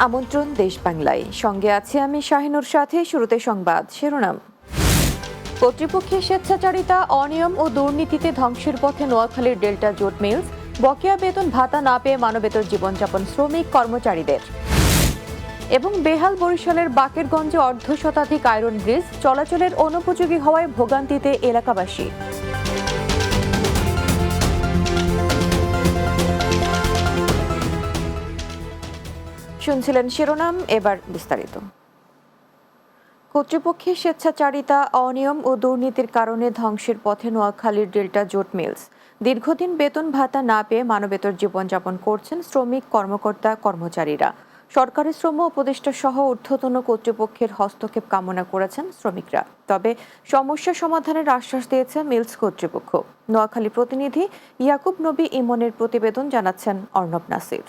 আমন্ত্রণ দেশ বাংলায়, সঙ্গে আছে আমি শাহিনুর। সাথে শুরুতে সংবাদ শিরোনাম। কর্তৃপক্ষের স্বেচ্ছাচারিতা, অনিয়ম ও দুর্নীতিতে ধ্বংসের পথে নোয়াখালীর ডেল্টা জুট মিলস। বকেয়া বেতন ভাতা না পেয়ে মানবেতর জীবনযাপন শ্রমিক কর্মচারীদের। এবং বেহাল বরিশালের বাকেরগঞ্জে অর্ধশতাধিক আয়রন ব্রিজ চলাচলের অনুপযোগী হওয়ায় ভোগান্তিতে এলাকাবাসী। শুনছিলেন শিরোনাম, এবার বিস্তারিত। কর্তৃপক্ষের স্বেচ্ছাচারিতা, অনিয়ম ও দুর্নীতির কারণে ধ্বংসের পথে নোয়াখালীর ডেল্টা জুট মিলস। দীর্ঘদিন বেতন ভাতা না পেয়ে মানবেতর জীবনযাপন করছেন শ্রমিক কর্মকর্তা কর্মচারীরা। সরকারি শ্রম উপদেষ্টা সহ ঊর্ধ্বতন কর্তৃপক্ষের হস্তক্ষেপ কামনা করেছেন শ্রমিকরা। তবে সমস্যা সমাধানের আশ্বাস দিয়েছে মিলস কর্তৃপক্ষ। নোয়াখালী প্রতিনিধি ইয়াকুব নবী ইমনের প্রতিবেদন, জানাচ্ছেন অর্ণব নাসির।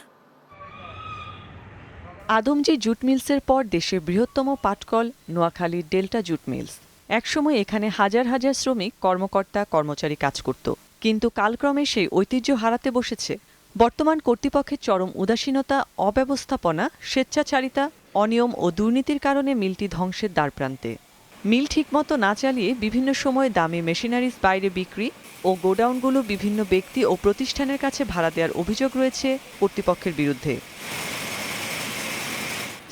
আদমজী জুট মিলসের পর দেশের বৃহত্তম পাটকল নোয়াখালীর ডেল্টা জুট মিলস। একসময় এখানে হাজার হাজার শ্রমিক কর্মকর্তা কর্মচারী কাজ করত, কিন্তু কালক্রমে সেই ঐতিহ্য হারাতে বসেছে। বর্তমান কর্তৃপক্ষের চরম উদাসীনতা, অব্যবস্থাপনা, স্বেচ্ছাচারিতা, অনিয়ম ও দুর্নীতির কারণে মিলটি ধ্বংসের দ্বারপ্রান্তে। মিল ঠিকমতো না চালিয়ে বিভিন্ন সময় দামি মেশিনারিজ বাইরে বিক্রি ও গোডাউনগুলো বিভিন্ন ব্যক্তি ও প্রতিষ্ঠানের কাছে ভাড়া দেওয়ার অভিযোগ রয়েছে কর্তৃপক্ষের বিরুদ্ধে।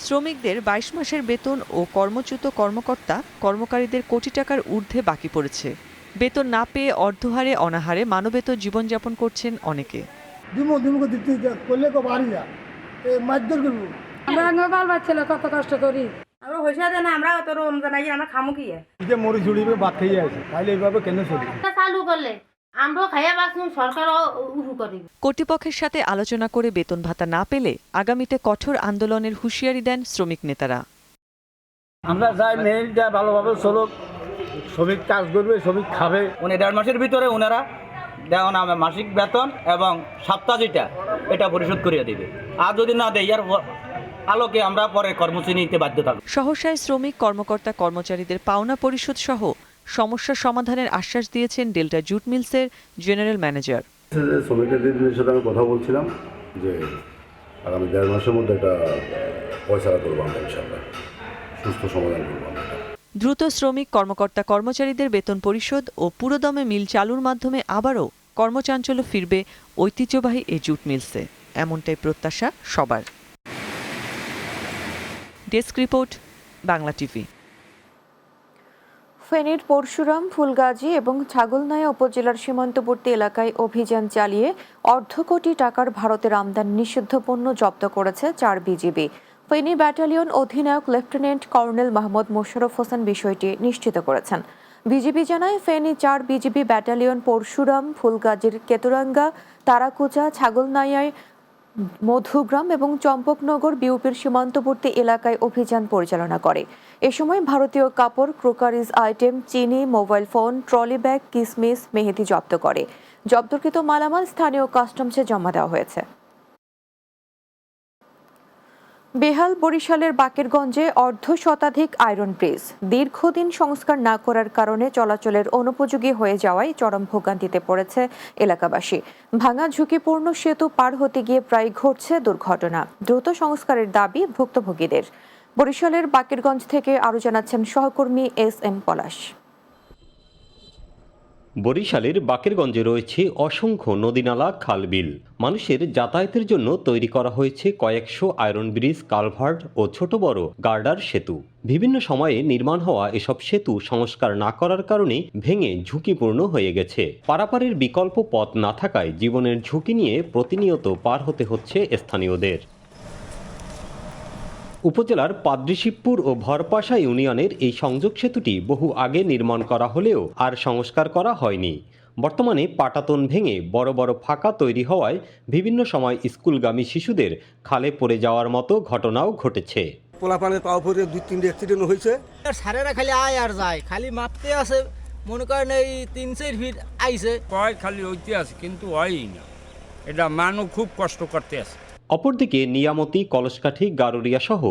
শ্রমিকদের ২২ মাসের বেতন ও কর্মচ্যুত কর্মকর্তা কর্মকারীদের কোটি টাকার ঊর্ধ্বে বাকি পড়েছে। বেতন না পেয়ে অর্ধহারে অনাহারে মানবেতর জীবনযাপন করছেন অনেকে। আমরা বাল বাচ্চা কত কষ্ট করি, আমরা হইসা দেন, আমরা অত রমজান আই আমরা খামু কি যে মরি ঝুড়িবে ভাত খেয়ে আছে, তাইলে এইভাবে কেন চলবে? চালু করলে আমরা খাইয়া বাঁচুন, সরকারও উহু করিবে। কর্তৃপক্ষের সাথে আলোচনা করে বেতন ভাতা না পেলে আগামীতে কঠোর আন্দোলনের হুঁশিয়ারি দেন শ্রমিক নেতারা। আমরা চাই মেইলটা ভালোভাবে চলুক, শ্রমিক কাজ করবে, শ্রমিক খাবে। 1.5 মাসের ভিতরে ওনারা দেখুন মাসিক বেতন এবং সাপ্তাহিকটা এটা পরিশোধ করিয়ে দিবে। আর যদি না দেয়, ইয়ার আলোকে আমরা পরে কর্মসূচি নিতে বাধ্য থাকব। সহসায় শ্রমিক কর্মকর্তা কর্মচারীদের পাওনা পরিশোধ সহ সমস্যা সমাধানের আশ্বাস দিয়েছেন ডেল্টা জুট মিলসের জেনারেল ম্যানেজার। শ্রমিকদের সাথে আমি কথা বলছিলাম যে আগামী 1.5 মাসের মধ্যে একটা পয়সা করবো আমরা, ইনশাআল্লাহ সুস্থ সমাধান করবো আমরা। দ্রুত শ্রমিক কর্মকর্তা কর্মচারীদের বেতন পরিশোধ ও পুরোদমে মিল চালুর মাধ্যমে আবারও কর্মচাঞ্চল্য ফিরবে ঐতিহ্যবাহী এই জুট মিলসে, এমনটাই প্রত্যাশা সবার। Desk report, Bangla TV. ফেনীর পরশুরাম, ফুলগাজী এবং ছাগলনাইয়া উপজেলার সীমান্তবর্তী এলাকায় অভিযান চালিয়ে অর্ধ কোটি টাকার ভারতের আমদানি নিষিদ্ধ পণ্য জব্দ করেছে 4 বিজিবি। ফেনী ব্যাটালিয়ন অধিনায়ক লেফটেন্যান্ট কর্নেল মোহাম্মদ মোশাররফ হোসেন বিষয়টি নিশ্চিত করেছেন। বিজিবি জানায়, ফেনী 4 বিজিবি ব্যাটালিয়ন পরশুরাম, ফুলগাজীর কেতুরাঙ্গা, তারাকুচা, ছাগলনাইয়ায় মধুগ্রাম এবং চম্পকনগর বিউপির সীমান্তবর্তী এলাকায় অভিযান পরিচালনা করে। এ সময় ভারতীয় কাপড়, ক্রোকারিজ আইটেম, চিনি, মোবাইল ফোন, ট্রলি ব্যাগ, কিসমিস, মেহেদি জব্দ করে। জব্দকৃত মালামাল স্থানীয় কাস্টমসে জমা দেওয়া হয়েছে। বেহাল বরিশালের বাকেরগঞ্জে অর্ধশতাধিক আয়রন ব্রিজ দীর্ঘদিন সংস্কার না করার কারণে চলাচলের অনুপযোগী হয়ে যাওয়ায় চরম ভোগান্তিতে পড়েছে এলাকাবাসী। ভাঙা ঝুঁকিপূর্ণ সেতু পার হতে গিয়ে প্রায় ঘটছে দুর্ঘটনা। দ্রুত সংস্কারের দাবি ভুক্তভোগীদের। বরিশালের বাকেরগঞ্জ থেকে আরও জানাচ্ছেন সহকর্মী SM পলাশ। বরিশালের বাকেরগঞ্জে রয়েছে অসংখ্য নদীনালা, খাল-বিল। মানুষের যাতায়াতের জন্য তৈরি করা হয়েছে কয়েকশো আয়রন ব্রিজ, কালভার্ট ও ছোট বড় গার্ডার সেতু। বিভিন্ন সময়ে নির্মাণ হওয়া এসব সেতু সংস্কার না করার কারণে ভেঙে ঝুঁকিপূর্ণ হয়ে গেছে। পারাপারের বিকল্প পথ না থাকায় জীবনের ঝুঁকি নিয়ে প্রতিনিয়ত পার হতে হচ্ছে স্থানীয়দের। উপজেলার পাদ্রিশিবপুর ও ভরপাশা ইউনিয়নের এই সংযোগ সেতুটি বহু আগে নির্মাণ করা হলেও আর সংস্কার করা হয়নি। বর্তমানে পাটাতন ভেঙে বড় বড় ফাঁকা তৈরি হওয়ায় বিভিন্ন সময় স্কুলগামী শিশুদের খালে পড়ে যাওয়ার মতো ঘটনাও ঘটেছে। পোলাপানের পাওয়া পরে 2-3 অ্যাক্সিডেন্ট হয়েছে। সারেরা খালি আয় আর যায়, খালি মাপতে আছে, মনে করেন এই 3-4 ফিট আইছে, কয় খালি হইতে আছে কিন্তু হয়ই না। এটা মানুষ খুব কষ্ট করতে আছে। অপরদিকে নিয়ামতি, কলসকাঠি, গারুরিয়া সহ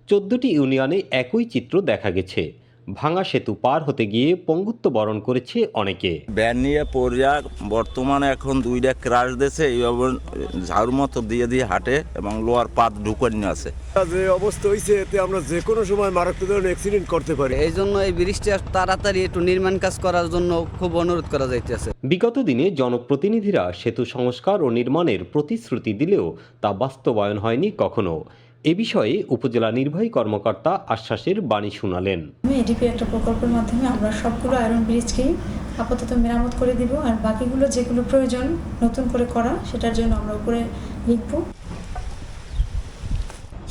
14টি ইউনিয়নে একই চিত্র দেখা গেছে। ভাঙা সেতু পার হতে গিয়ে পঙ্গুত্ব বরণ করেছে অনেকে। ব্যান নিয়ে পড়িয়া বর্তমানে এখন 2টা ক্রাশ দিয়েছে, এইভাবে ঝাড়ু মতো দিয়ে দিয়ে হাঁটে এবং লোয়ার পাত ঢুকে নিয়ে আছে। যে অবস্থা হয়েছে এতে আমরা যে কোনো সময় মারাত্মক ধরনের অ্যাক্সিডেন্ট করতে পারি। এই জন্য এই ব্রিজটা তাড়াতাড়ি একটু নির্মাণ কাজ করার জন্য খুব অনুরোধ করা যাইতেছে। বিগত দিনে জনপ্রতিনিধিরা সেতু সংস্কার ও নির্মাণের প্রতিশ্রুতি দিলেও তা বাস্তবায়ন হয়নি কখনো। এ বিষয়ে উপজেলা নির্বাহী কর্মকর্তা আশ্বাসের বাণী শোনালেন। এডিপি একটা প্রকল্পের মাধ্যমে আমরা সবগুলো আয়রন ব্রিজকেই আপাতত মেরামত করে দিব, আর বাকিগুলো যেগুলো প্রয়োজন নতুন করে করা সেটার জন্য আমরা উপরে লিখব।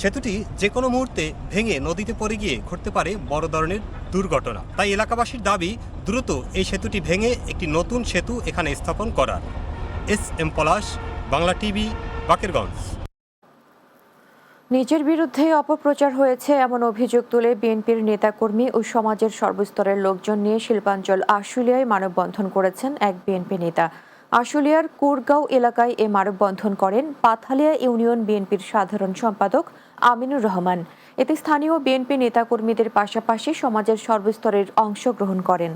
সেতুটি যে কোনো মুহূর্তে ভেঙে নদীতে পড়ে গিয়ে ঘটতে পারে বড় ধরনের দুর্ঘটনা। তাই এলাকাবাসীর দাবি দ্রুত এই সেতুটি ভেঙে একটি নতুন সেতু এখানে স্থাপন করার। এস.এম. পলাশ, বাংলা টিভি, বাকেরগঞ্জ। নিজের বিরুদ্ধে অপপ্রচার হয়েছে এমন অভিযোগ তুলে বিএনপির নেতাকর্মী ও সমাজের সর্বস্তরের লোকজন নিয়ে শিল্পাঞ্চল আশুলিয়ায় মানববন্ধন করেছেন এক বিএনপি নেতা। আশুলিয়ার কুরগাঁও এলাকায় এ মানববন্ধন করেন পাথালিয়া ইউনিয়ন বিএনপির সাধারণ সম্পাদক আমিনুর রহমান। এতে স্থানীয় বিএনপি নেতাকর্মীদের পাশাপাশি সমাজের সর্বস্তরের অংশগ্রহণ করেন।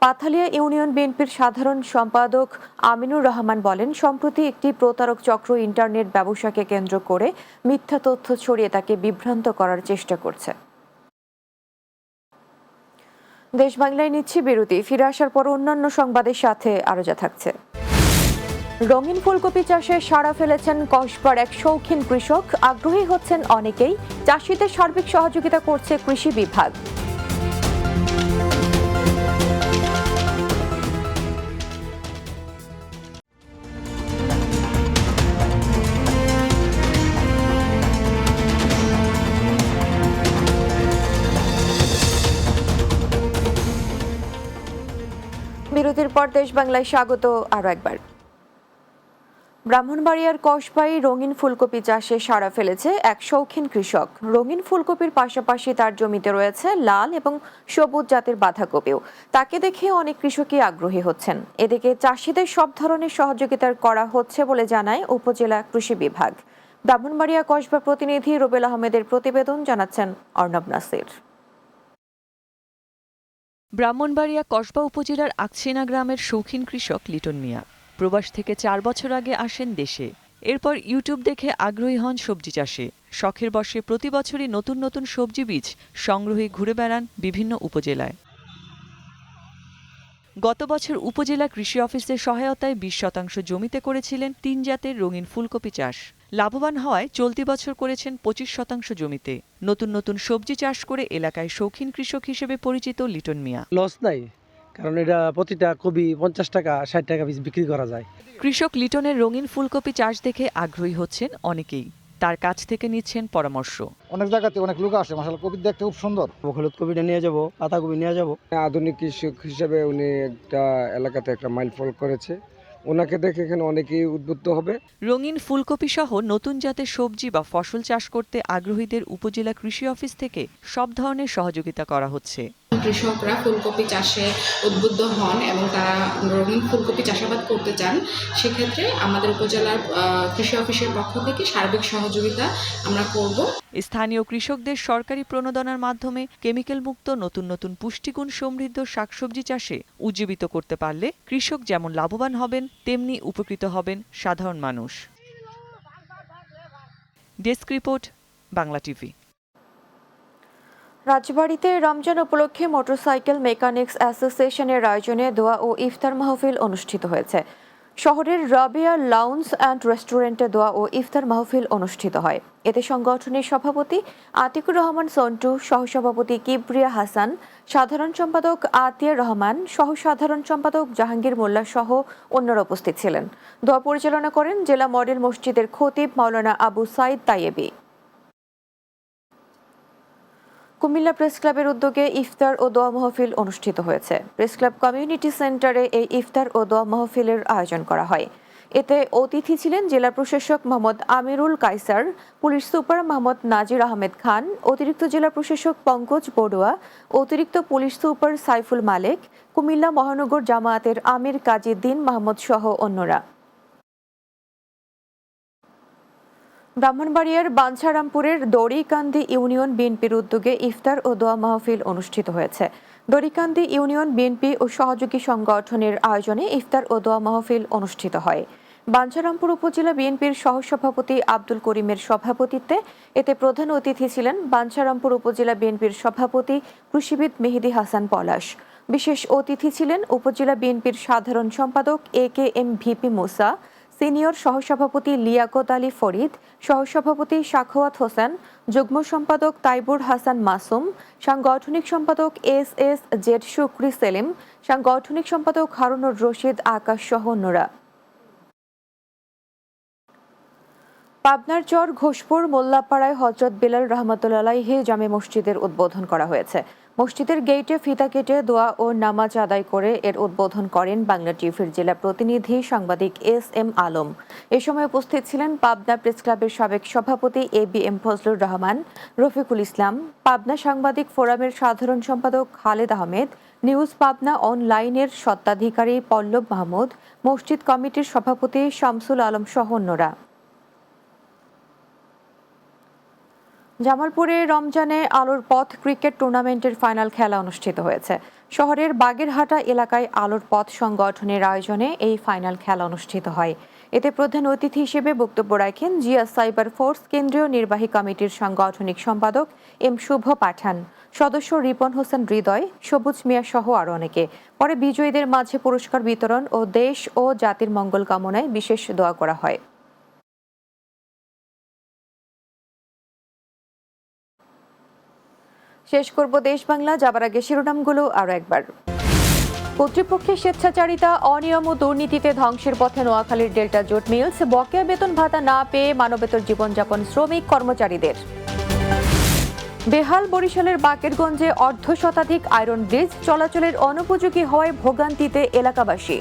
পাথালিয়া ইউনিয়ন বিএনপির সাধারণ সম্পাদক আমিনুর রহমান বলেন, সম্প্রতি একটি প্রতারক চক্র ইন্টারনেট ব্যবসাকে কেন্দ্র করে মিথ্যা তথ্য ছড়িয়ে তাকে বিভ্রান্ত করার চেষ্টা করছে। দেশ বাংলায় নিচ্ছি বিরতি, ফিরে আসার পর অন্যান্য সংবাদের সাথে আরো যা থাকছে। রঙিন ফুলকপি চাষে সাড়া ফেলেছেন কসবার এক শৌখিন কৃষক। আগ্রহী হচ্ছেন অনেকেই। চাষিদের সার্বিক সহযোগিতা করছে কৃষি বিভাগ। বিরতির পর দেশ বাংলায় স্বাগত আরো একবার। ব্রাহ্মণবাড়িয়ার কসবাই রঙিন ফুলকপি চাষে সাড়া ফেলেছে এক শৌখিন কৃষক। রঙিন ফুলকপির পাশাপাশি তার জমিতে রয়েছে লাল এবং সবুজ জাতের বাঁধাকপিও। তাকে দেখে অনেক কৃষকই আগ্রহী হচ্ছেন। এদিকে চাষিদের সব ধরনের সহযোগিতা করা হচ্ছে বলে জানায় উপজেলা কৃষি বিভাগ। ব্রাহ্মণবাড়িয়া কসবা প্রতিনিধি রুবেল আহমেদের প্রতিবেদন, জানাচ্ছেন অর্ণব নাসির। ব্রাহ্মণবাড়িয়া কসবা উপজেলার আকছিনা গ্রামের শৌখিন কৃষক লিটন মিয়া প্রবাস থেকে 4 বছর আগে আসেন দেশে। এরপর ইউটিউব দেখে আগ্রহী হন সবজি চাষে। শখের বশে প্রতি বছরই নতুন নতুন সবজি বীজ সংগ্রহে ঘুরে বেড়ান বিভিন্ন উপজেলায়। গত বছর উপজেলা কৃষি অফিসের সহায়তায় 20% জমিতে করেছিলেন 3 জাতের রঙিন ফুলকপি চাষ। লাভবান হওয়ায় চলতি বছর করেছেন 25% জমিতে। নতুন নতুন সবজি চাষ করে এলাকায় শৌখিন কৃষক হিসেবে পরিচিত লিটন মিয়া। লস নাই, কারণ এটা প্রতিটা কপি 50 টাকা 60 টাকা পিস বিক্রি করা যায়। কৃষক লিটনের রঙিন ফুলকপি চাষ দেখে আগ্রহী হচ্ছেন অনেকেই। তার কাছ থেকে নিচ্ছেন পরামর্শ। অনেক জায়গাতে অনেক লোক আসে, মাশাআল্লাহ কপি দেখতে খুব সুন্দর। হলুদ কপিটা নিয়ে যাব, পাতাকপি নিয়ে যাব। আধুনিক কৃষক হিসেবে উনি একটা এলাকাতে একটা মাইলফলক করেছে, ওনাকে দেখে এখানে অনেকেই উদ্বুদ্ধ হবে। রঙিন ফুলকপি সহ নতুন জাতের সবজি বা ফসল চাষ করতে আগ্রহীদের উপজেলা কৃষি অফিস থেকে সব ধরনের সহযোগিতা করা হচ্ছে। কৃষকরা ফুলকপি চাষে উদ্বুদ্ধ হন এবং তারা রঙিন ফুলকপি চাষাবাদ করতে চান, সেক্ষেত্রে আমাদের উপজেলার কৃষি অফিসের পক্ষ থেকে সার্বিক সহযোগিতা আমরা করব। স্থানীয় কৃষকদের সরকারি প্রণোদনার মাধ্যমে কেমিক্যাল মুক্ত নতুন নতুন পুষ্টিগুণ সমৃদ্ধ শাকসবজি চাষে উজ্জীবিত করতে পারলে কৃষক যেমন লাভবান হবেন, তেমনি উপকৃত হবেন সাধারণ মানুষ। Desk report, Bangla TV. রাজবাড়ীতে রমজান উপলক্ষে মোটরসাইকেল মেকানিক্স অ্যাসোসিয়েশনের আয়োজনে দোয়া ও ইফতার মাহফিল অনুষ্ঠিত হয়েছে। শহরের রাবিয়া লাউঞ্জ অ্যান্ড রেস্টুরেন্টে দোয়া ও ইফতার মাহফিল অনুষ্ঠিত হয়। এতে সংগঠনের সভাপতি আতিকুর রহমান সন্টু, সহসভাপতি কিবরিয়া হাসান, সাধারণ সম্পাদক আতিয়া রহমান, সহসাধারণ সম্পাদক জাহাঙ্গীর মোল্লা সহ অন্যরা উপস্থিত ছিলেন। দোয়া পরিচালনা করেন জেলা মডেল মসজিদের খতিব মাওলানা আবু সাইদ তাইয়েবি। কুমিল্লা প্রেস ক্লাবের উদ্যোগে ইফতার ও দোয়া মাহফিল অনুষ্ঠিত হয়েছে। প্রেস ক্লাব কমিউনিটি সেন্টারে এই ইফতার ও দোয়া মাহফিলের আয়োজন করা হয়। এতে অতিথি ছিলেন জেলা প্রশাসক মোহাম্মদ আমিরুল কায়সার, পুলিশ সুপার মোহাম্মদ নাজির আহমেদ খান, অতিরিক্ত জেলা প্রশাসক পঙ্কজ বড়ুয়া, অতিরিক্ত পুলিশ সুপার সাইফুল মালেক, কুমিল্লা মহানগর জামায়াতের আমির কাজী দ্বীন মাহমুদ সহ অন্যরা। ব্রাহ্মণবাড়িয়ার বাঞ্ছারামপুরের দড়িকান্দি ইউনিয়ন বিএনপির উদ্যোগে ইফতার ও দোয়া মাহফিল অনুষ্ঠিত হয়েছে। দড়িকান্দি ইউনিয়ন বিএনপি ও সহযোগী সংগঠনের আয়োজনে ইফতার ও দোয়া মাহফিল অনুষ্ঠিত হয়। বাঞ্ছারামপুর উপজেলা বিএনপির সহসভাপতি আব্দুল করিমের সভাপতিত্বে এতে প্রধান অতিথি ছিলেন বাঞ্ছারামপুর উপজেলা বিএনপির সভাপতি কৃষিবিদ মেহেদী হাসান পলাশ। বিশেষ অতিথি ছিলেন উপজেলা বিএনপির সাধারণ সম্পাদক AKM ভিপি মুসা, সিনিয়র সহসভাপতি লিয়াকত আলী ফরিদ, সহসভাপতি সাখাওয়াত হোসেন, যুগ্ম সম্পাদক তাইবুর হাসান মাসুম, সাংগঠনিক সম্পাদক SS জেড শুকরি সেলিম, সাংগঠনিক সম্পাদক হারুনুর রশিদ আকাশ সহ অন্যরা। পাবনার চর ঘোষপুর মোল্লাপাড়ায় হযরত বিলাল রাহমাতুল্লাহ আলাইহি জামে মসজিদের উদ্বোধন করা হয়েছে। মসজিদের গেটে ফিতা কেটে দোয়া ও নামাজ আদায় করে এর উদ্বোধন করেন বাংলা টিভির জেলা প্রতিনিধি সাংবাদিক SM আলম। এ সময় উপস্থিত ছিলেন পাবনা প্রেস ক্লাবের সাবেক সভাপতি ABM ফজলুর রহমান, রফিকুল ইসলাম, পাবনা সাংবাদিক ফোরামের সাধারণ সম্পাদক খালেদ আহমেদ, নিউজ পাবনা অনলাইনের স্বত্বাধিকারী পল্লব মাহমুদ, মসজিদ কমিটির সভাপতি শামসুল আলম সহ অন্যরা। জামালপুরে রমজানে আলোর পথ ক্রিকেট টুর্নামেন্টের ফাইনাল খেলা অনুষ্ঠিত হয়েছে। শহরের বাগেরহাটা এলাকায় আলোর পথ সংগঠনের আয়োজনে এই ফাইনাল খেলা অনুষ্ঠিত হয়। এতে প্রধান অতিথি হিসেবে বক্তব্য রাখেন জিয়া সাইবার ফোর্স কেন্দ্রীয় নির্বাহী কমিটির সাংগঠনিক সম্পাদক M শুভ পাঠান, সদস্য রিপন হোসেন হৃদয়, সবুজ মিয়া সহ আরও অনেকে। পরে বিজয়ীদের মাঝে পুরস্কার বিতরণ ও দেশ ও জাতির মঙ্গল কামনায় বিশেষ দোয়া করা হয়। শেষ করব দেশ বাংলা, যাবার আগে শিরোনামগুলো আরো একবার। কর্তৃপক্ষের স্বেচ্ছাচারিতা, অনিয়ম ও দুর্নীতিতে ধ্বংসের পথে নোয়াখালীর ডেল্টা জুট মিলস, বকেয়া বেতন ভাতা না পেয়ে মানবেতর জীবনযাপন শ্রমিক কর্মচারীদের। বেহাল বরিশালের বাকেরগঞ্জে অর্ধশতাধিক আয়রন ব্রিজ চলাচলের অনুপযোগী হওয়ায় ভোগান্তিতে এলাকাবাসী।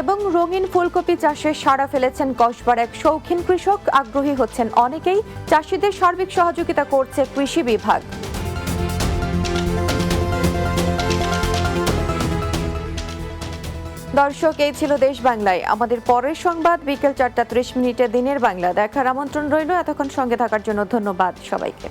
এবং রঙিন ফুলকপি চাষে সাড়া ফেলেছেন কসবার এক শৌখিন কৃষক, আগ্রহী হচ্ছেন অনেকেই, চাষিদের সার্বিক সহযোগিতা করছে কৃষি বিভাগ। দর্শক, এই ছিল দেশ বাংলায়। আমাদের পরের সংবাদ বিকেল 4টা 30 মিনিটে দিনের বাংলা দেখার আমন্ত্রণ রইল। এতক্ষণ সঙ্গে থাকার জন্য ধন্যবাদ সবাইকে।